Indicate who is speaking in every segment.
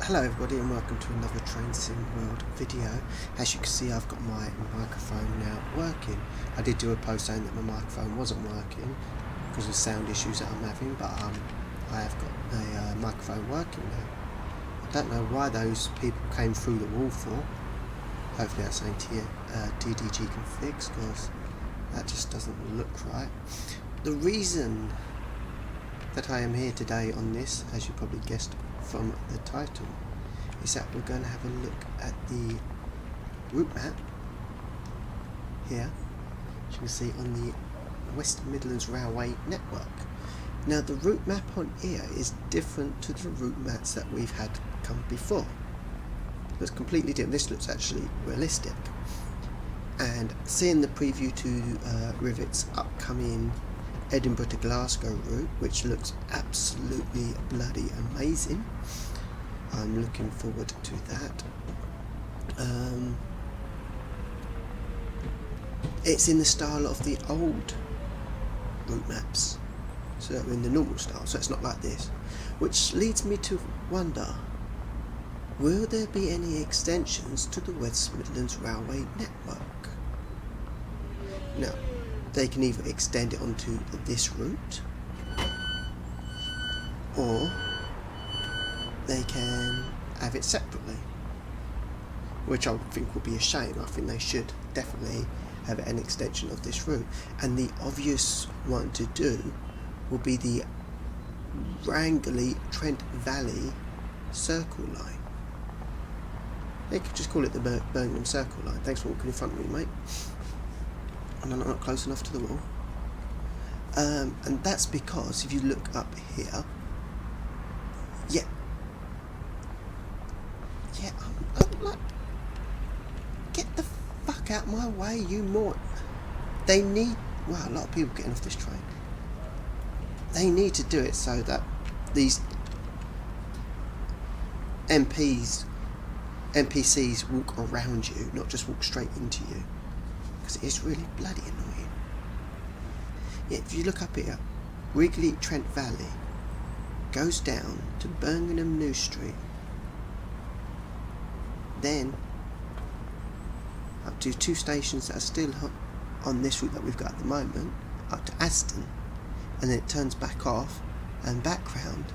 Speaker 1: Hello everybody and welcome to another Train Sim World video. As you can see, I've got my microphone now working. I did do a post saying that my microphone wasn't working because of sound issues that I'm having, but I have got a microphone working now. I don't know why those people came through the wall for. Hopefully that's something TDG can fix, because that just doesn't look right. The reason that I am here today on this, as you probably guessed from the title, is that we're going to have a look at the route map here, as you can see, on the West Midlands Railway network. Now the route map on here is different to the route maps that we've had come before. It's completely different. This looks actually realistic, and seeing the preview to Rivet's upcoming Edinburgh to Glasgow route, which looks absolutely bloody amazing, I'm looking forward to that. It's in the style of the old route maps, so in the normal style, so it's not like this, which leads me to wonder, will there be any extensions to the West Midlands Railway network? Now, they can either extend it onto this route, or they can have it separately, which I would think would be a shame. I think they should definitely have an extension of this route, and the obvious one to do will be the Wrangley Trent Valley Circle Line. They could just call it the Birmingham Circle Line. Thanks for walking in front of me, mate. And I'm not close enough to the wall. And that's because if you look up here, I'm like, get the fuck out of my way, you more. They need, well, a lot of people getting off this train. They need to do it so that these NPCs walk around you, not just walk straight into you, because it is really bloody annoying. Yeah, if you look up here, Wrigley Trent Valley goes down to Birmingham New Street, then up to two stations that are still on this route that we've got at the moment, up to Aston, and then it turns back off and back round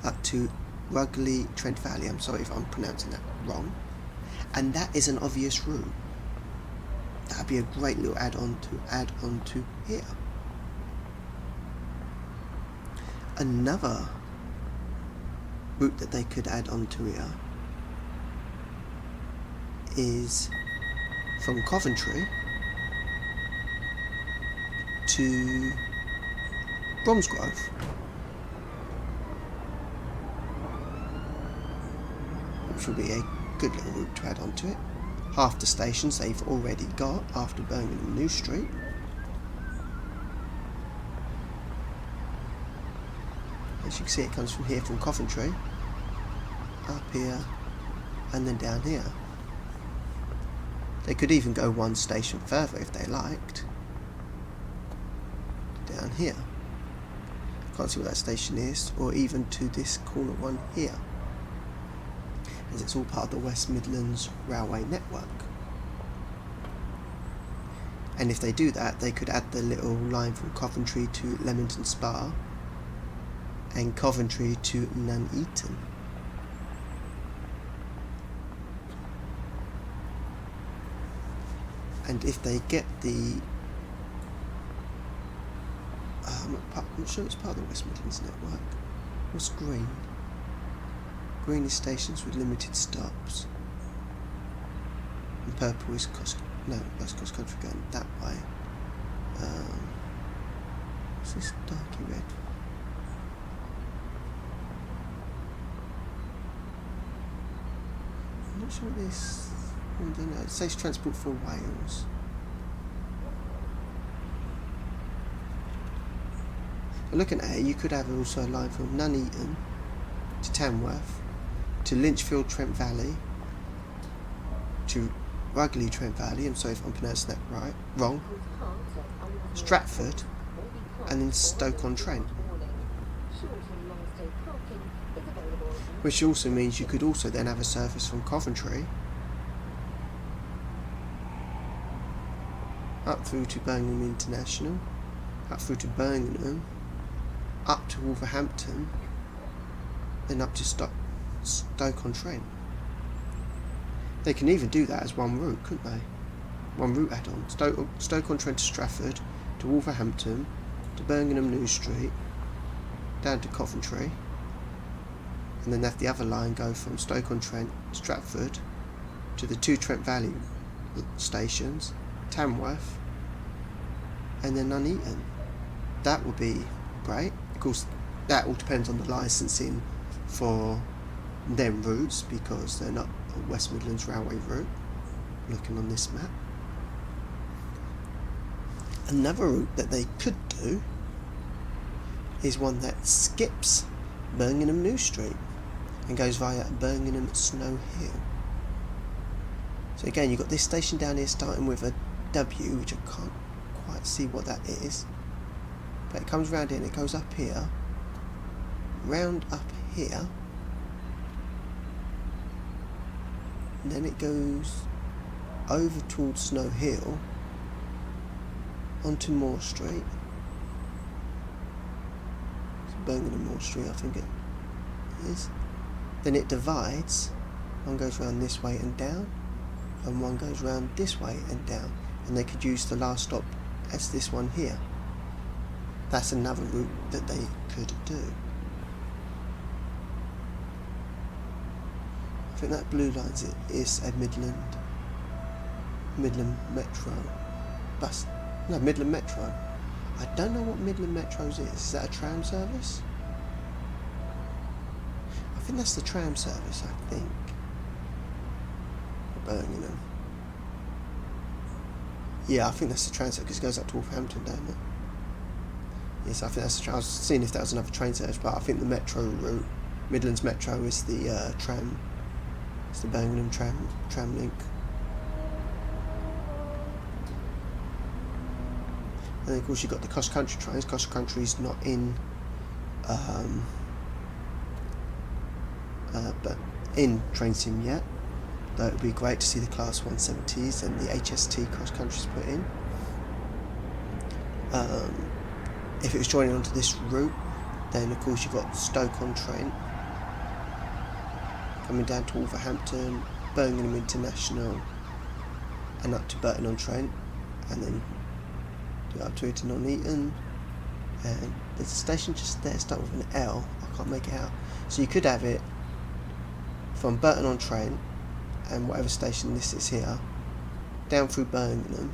Speaker 1: up to Wrigley Trent Valley. I'm sorry if I'm pronouncing that wrong. And that is an obvious route. That would be a great little add-on to here. Another route that they could add on to here is from Coventry to Bromsgrove. Which would be a good little route to add on to it. Half the stations they've already got after Birmingham New Street. As you can see, it comes from here, from Coventry, up here, and then down here. They could even go one station further if they liked. Down here. Can't see what that station is, or even to this corner one here, as it's all part of the West Midlands Railway network. And if they do that, they could add the little line from Coventry to Leamington Spa and Coventry to Nuneaton. And if they get the I'm sure it's part of the West Midlands network. What's green? Green is stations with limited stops, and purple is that's cross country going that way. What's this darky red? I'm not sure what this. I don't know. It says Transport for Wales. Looking at it, you could have also a line from Nuneaton to Tamworth, to Lynchfield Trent Valley, to Wrigley Trent Valley, I'm sorry if I'm pronouncing that wrong, Stratford, and then Stoke-on-Trent. which also means you could also then have a service from Coventry up through to Birmingham International, up through to Birmingham, up to Wolverhampton, then up to Stoke-on-Trent. They can even do that as one route, couldn't they? One route add-on. Stoke-on-Trent to Stratford, to Wolverhampton, to Birmingham New Street, down to Coventry, and then have the other line go from Stoke-on-Trent, Stratford, to the two Trent Valley stations, Tamworth, and then Nuneaton. That would be great. Of course, that all depends on the licensing for them routes, because they're not a West Midlands Railway route, looking on this map. Another route that they could do is one that skips Birmingham New Street and goes via Birmingham Snow Hill. So again, you've got this station down here starting with a W, which I can't quite see what that is, but it comes round here and it goes up here, round up here, and then it goes over towards Snow Hill onto Moore Street. It's Birmingham Moore Street, I think it is. Then it divides. One goes round this way and down, and one goes round this way and down, and they could use the last stop as this one here. That's another route that they could do. I think that blue line is a Midland Metro bus. No, Midland Metro. I don't know what Midland Metros is. Is that a tram service? I think that's the tram service, I think. Birmingham. Yeah, I think that's the tram service, because it goes up to Wolverhampton, doesn't it? Yes, I think that's the tram. I was seeing if that was another train service, but I think the Metro route, Midlands Metro, is the tram. It's the Birmingham tram link. And then of course you've got the cross country trains. Cross country's not in but in train sim yet. Though it would be great to see the class 170s and the HST cross countries put in. If it was joining onto this route, then of course you've got Stoke-on-Trent coming down to Wolverhampton, Birmingham International, and up to Burton-on-Trent, and then up to it to Nuneaton, and there's a station just there starting with an L. I can't make it out. So you could have it from Burton-on-Trent and whatever station this is here, down through Birmingham,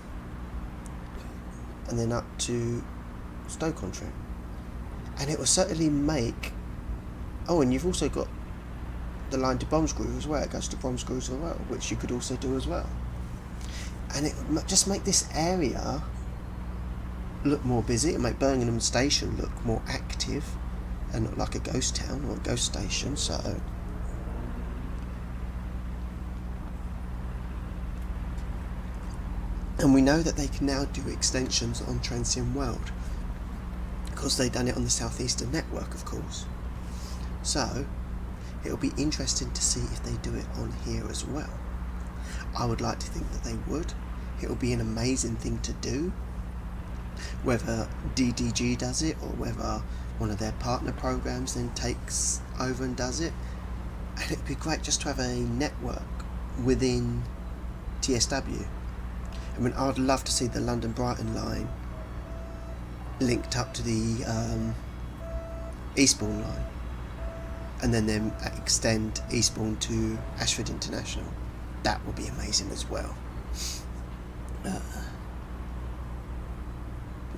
Speaker 1: and then up to Stoke-on-Trent, and it will certainly make. Oh, and you've also got the line to Bromsgrove as well. It goes to Bromsgrove as well, which you could also do as well, and it would just make this area look more busy and make Birmingham Station look more active and look like a ghost town or a ghost station. So and we know that they can now do extensions on Transient World because they've done it on the Southeastern network, of course. So it'll be interesting to see if they do it on here as well. I would like to think that they would. It will be an amazing thing to do. Whether DDG does it or whether one of their partner programs then takes over and does it, and it'd be great just to have a network within TSW. I mean, I'd love to see the London Brighton line linked up to the Eastbourne line, and then extend Eastbourne to Ashford International. That would be amazing as well.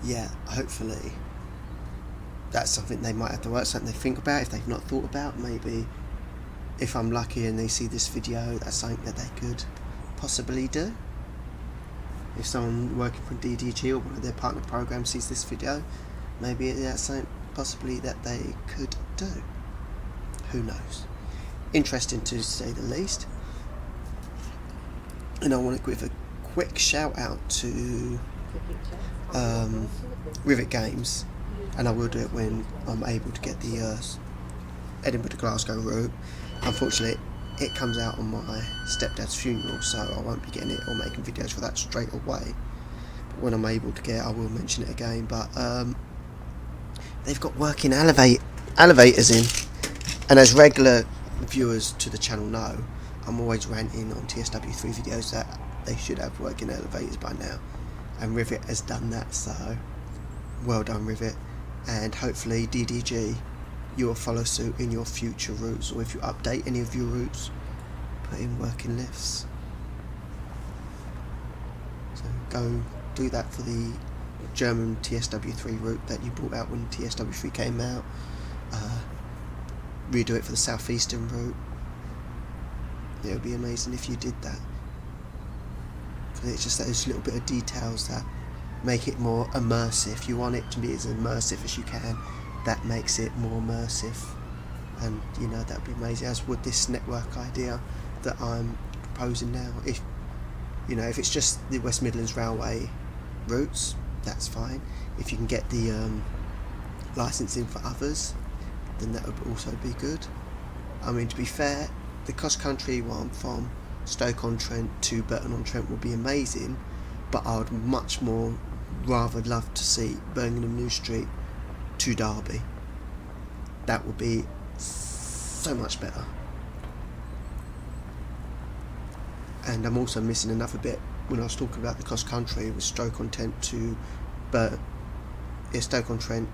Speaker 1: Yeah, hopefully that's something they might have to work, something they think about if they've not thought about. Maybe if I'm lucky and they see this video, that's something that they could possibly do. If someone working for DDG or one of their partner programs sees this video, maybe that's something possibly that they could do. Who knows? Interesting to say the least. And I want to give a quick shout out to Rivet Games, and I will do it when I'm able to get the Edinburgh to Glasgow route. Unfortunately, it comes out on my stepdad's funeral, so I won't be getting it or making videos for that straight away. But when I'm able to get it, I will mention it again. But they've got working elevators in, and as regular viewers to the channel know, I'm always ranting on TSW3 videos that they should have working elevators by now, and Rivet has done that, so well done Rivet, and hopefully DDG, you'll follow suit in your future routes, or if you update any of your routes, put in working lifts. So go do that for the German TSW3 route that you brought out when TSW3 came out. Redo it for the southeastern route. It would be amazing if you did that. It's just those little bit of details that make it more immersive. You want it to be as immersive as you can. That makes it more immersive, and you know, that would be amazing. As would this network idea that I'm proposing now. If you know, if it's just the West Midlands Railway routes, that's fine. If you can get the licensing for others, then that would also be good. I mean, to be fair, the cross-country one from Stoke-on-Trent to Burton-on-Trent would be amazing, but I would much more rather love to see Birmingham New Street to Derby. That would be so much better. And I'm also missing another bit when I was talking about the cross-country. It was Stoke-on-Trent to Stoke-on-Trent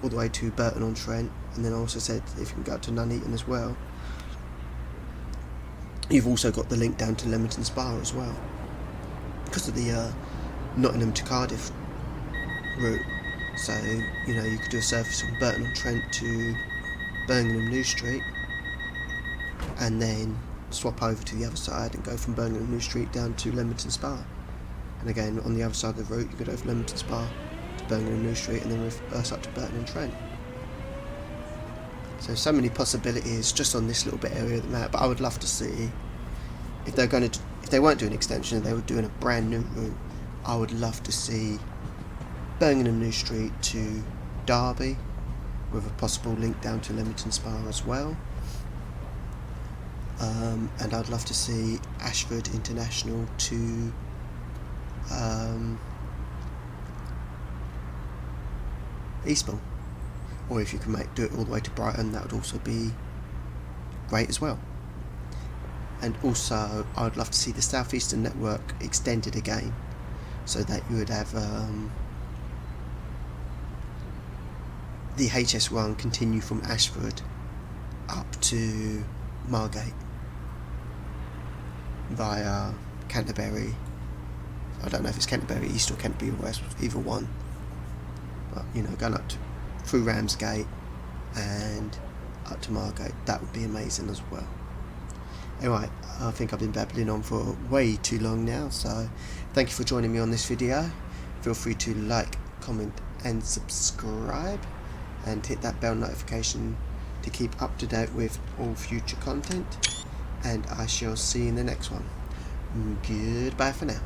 Speaker 1: all the way to Burton-on-Trent, and then I also said if you can go up to Nuneaton as well. You've also got the link down to Leamington Spa as well, because of the Nottingham to Cardiff route. So, you know, you could do a service from Burton-on-Trent to Birmingham New Street, and then swap over to the other side and go from Birmingham New Street down to Leamington Spa. And again, on the other side of the route, you could go from Leamington Spa to Birmingham New Street and then reverse up to Burton-on-Trent. So many possibilities just on this little bit area of the map. But I would love to see, if they're going to, if they weren't doing an extension, they were doing a brand new route, I would love to see Birmingham New Street to Derby, with a possible link down to Leamington Spa as well. And I'd love to see Ashford International to Eastbourne. Or if you can do it all the way to Brighton, that would also be great as well. And also, I would love to see the South Eastern network extended again, so that you would have the HS1 continue from Ashford up to Margate via Canterbury. I don't know if it's Canterbury East or Canterbury West, either one. But you know, going up to through Ramsgate and up to Margate, that would be amazing as well. Anyway, I think I've been babbling on for way too long now, so thank you for joining me on this video. Feel free to like, comment and subscribe, and hit that bell notification to keep up to date with all future content, and I shall see you in the next one. Goodbye for now.